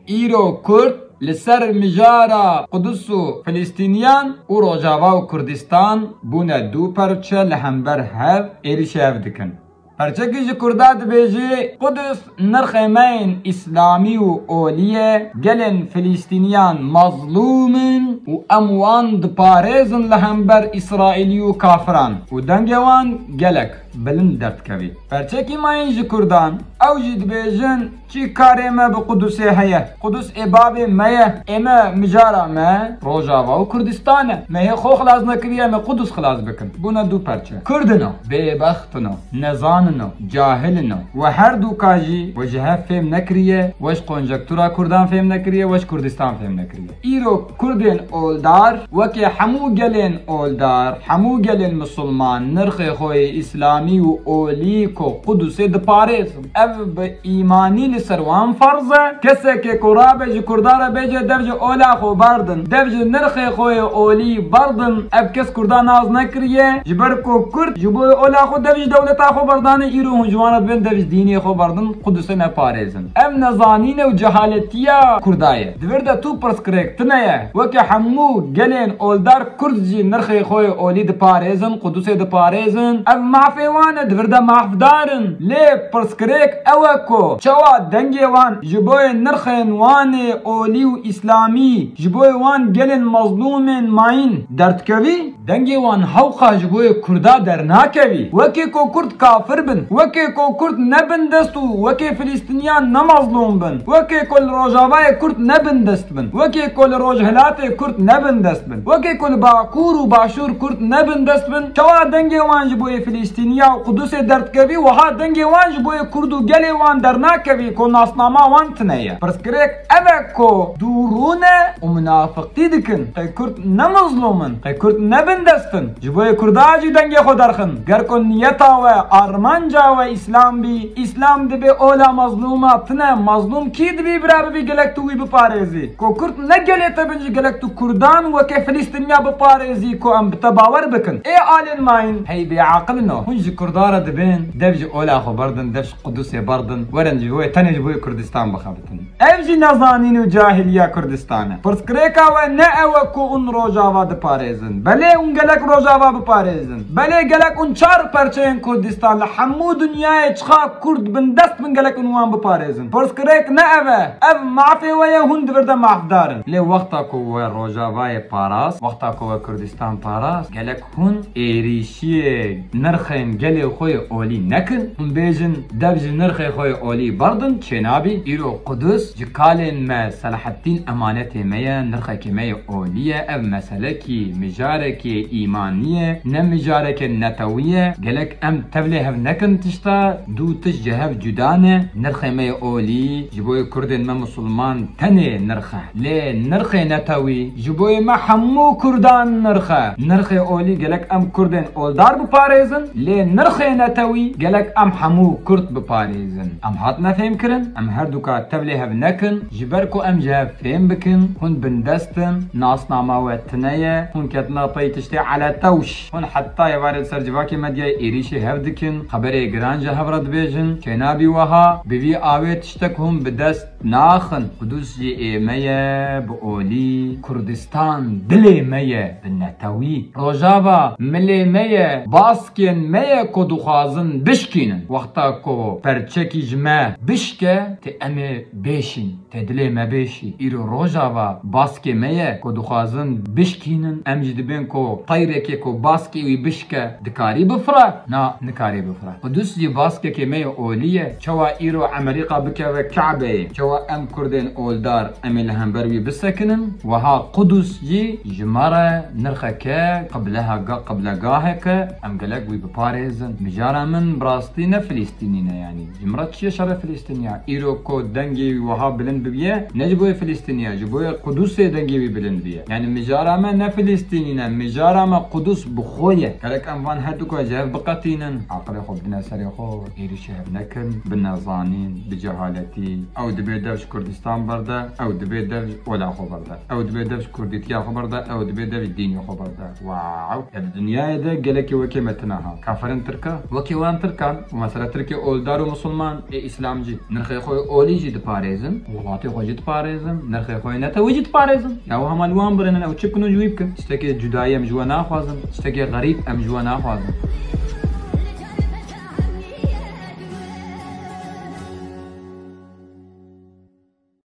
ایرو کرد لسر مجارا قدس و فلسطینیان و روجاوا و کردستان بونه دو پرچه لهمبر هف ایریش هف دکن. پرچه که کردات بیجی قدس نرخمین اسلامی و اولیه گلن فلسطینیان مظلومن و اموان دپارزن لهمبر اسرائیلی و کافران و دنگوان گلک بلند درد کوی. پرچه که ما اینجا کردان او جد بیجن چی کاری ما به قدس هیه قدس اباب مایه اما مجارا ما روجاوا و کردستانه ما خو خلاص نکریه ما قدس خلاص بکن. بونه دو پرچه کردنو بیبختنو نزاننو جاهلنو و هر دو کاجی وجهه فهم نکریه وش کنجکتورا کردان فهم نکریه وش کردستان فهم نکریه. ایرو کردن اولدار وکی حمو گلن اولدار حمو گلن مسلمان نرخ خوی اسلامی و اولی کو قدس دپارز او به ایمانی لسروان فرضه کسی که قرابه جی کرداره بیجه دفج اولا خو بردن دفج نرخ خوی اولی بردن او کس کردان ناز نکریه جبر کو کرد جبو اولا خو دفج دولتا خو بردانه ایرو هنجوانت بین دفج دینی خو بردن قدس نپارزن او نزانین و جهالتیا کردایه دورده تو پرسکریک تنه وکی حمو گلین اولدار کرد جی نرخ خوی اولی دپارزن قدس دپارزن او معفی وانه دورده معف دارن لی پرسکریک اوکو چوا دنگی وان جبوی نرخین وان اولی و اسلامی جبوی وان گلن مظلومن ماین درد کوی دنگی وان حوقا جبوی کردا در ناکوی وکی کو کرد کافر بن وکی کو کرد نبن دستو وکی فلسطینیان نمظلوم بن وکی کل روجاوای کرد نبن دست بن وکی کل روجهلات کرد نبن دست بن وکی کل باکور و باشور کرد نبن دست بن چوا دنگی وان جبوی فلسطینیا و قدس درد کوی و ها دنگی وان جبوی کردو گلی وان در ناکوی کو ناسنامه وان تنیه پرسکریک اوکو دورونه و منافقتی دکن قی کرد نمظلومن قی کرد نبن دستن جبوی کرداجی دنگی خود درخن گر کن نیتا و آرمانجا و اسلام بی اسلام دبی اولا مظلومه تنه مظلوم کی دبی برابر بی گلک توی بپارزی کو کرد نگلی تبنج گلک تو کردان و که فلسطینیا بپارزی کو ام بتباور بکن ای آلین ماین هی بی عاقل نو هنج کرداره دبین دبج اولا خو بردن دبج قدس بردن ورن جبوی تنه جبوی کردستان بخابتن اوجی نزانین و جاهلیه کردستانه پرسکریکا و نه اوکو اون روجاوا دپارزن بله اون گلک روجاوا بپارزن بله گلک اون چار پرچه این کردستان لحمو دنیای چخا کرد بن دست من گلک اونوان بپارزن پرسکریک نه او معفی و یا هند برده معف دارن لی وقتا کو و روجاوای پاراس وقتا کو و کردستان پاراس گلک هون ایریشی نرخین گلی خوی اولی نکن هم بیجن دبج نرخ خوی اولی بردن چنابی ایرو قدس جکالن ما صلاح الدین امانت میا نرخ کمی اولیه او مسئله کی مجاره کی ایمانیه نه مجاره کی نتویه گلک ام تبلی هف نکن تشتا دو تش جهف جدانه نرخ می اولی جبوی کردن ما مسلمان تنه نرخه لی نرخ نتوی جبوی ما حمو کردان نرخ اولی گلک ام کردن اولدار بپارزن لی نرخ نتوی گلک ام حمو کرد بپارزن ام هات نفهم کرن ام هر دوکا تبلی هف نکن جبرکو ام جهف فهم بکن هون بندستن ناسنامه و تنیه هون کتنا پی تشتی على توش هون حتی یوارد سرجواکی مدیای ایریشی هف دکن خبری گرانجه هفرد بیجن چنابی وها بوی آوی تشتک هم بدست ناخن قدوس جی ایمه بولی کردستان دلی میه بنتوی روجاوا ملی میه باسکین میه کدو خوازن بشکینن وقتا کو پرچکی جمع بشکه تی امه بیشین تی دلی ما بیشی ایرو روجاوا باسکی میه کدو خوازن بشکینن ام جدبین کو طیره که کو باسکی وی بشکه دکاری بفره نا نکاری بفره قدوس جی باسکی که میه اولیه چوا ایرو عمریقا بکه و کعبه چوا ام کردن اولدار امی لهم بروی بسکنن وها قدوس جی جماره نرخه که قبل گاهه که ام گلک وی بپارزن مجاره من براستینه فلسطینینه یعنی جمره چیه شر فلسطینیا ایرو کو دنگی وها بلند ببیه نجبوی فلسطینیا جبوی قدوس دنگی وی بلند بیه یعنی مجاره من نه فلسطینینه مجاره من قدوس بخویه گلک ام وان هدو که جهف بقتینن عقل خوب دنا سری خود ایری شهر نکن بنظانین بجهالتی او دبی devş Kurdistan berda, ew dibe devş ola xwe berda. Ew dibe devş Kurdîtiya xwe berda, ew dibe devş dînê xwe berda. Wow! Ev dünyayê de gelekî wekî metina ha. Kafirin Tirka, wekî wan Tirkan û mesela Tirkiye oldar û Musulman ê İslamcî. Nirxê xwe olî jî diparêzin, welatê xwe jî diparêzin, nirxê xwe nete wî jî diparêzin. Ya ew hema li wan birinin, ew çi bikin û ji wî bikin. Tiştekê cudayî em ji we naxwazin, tiştekê xerîb em ji we naxwazin.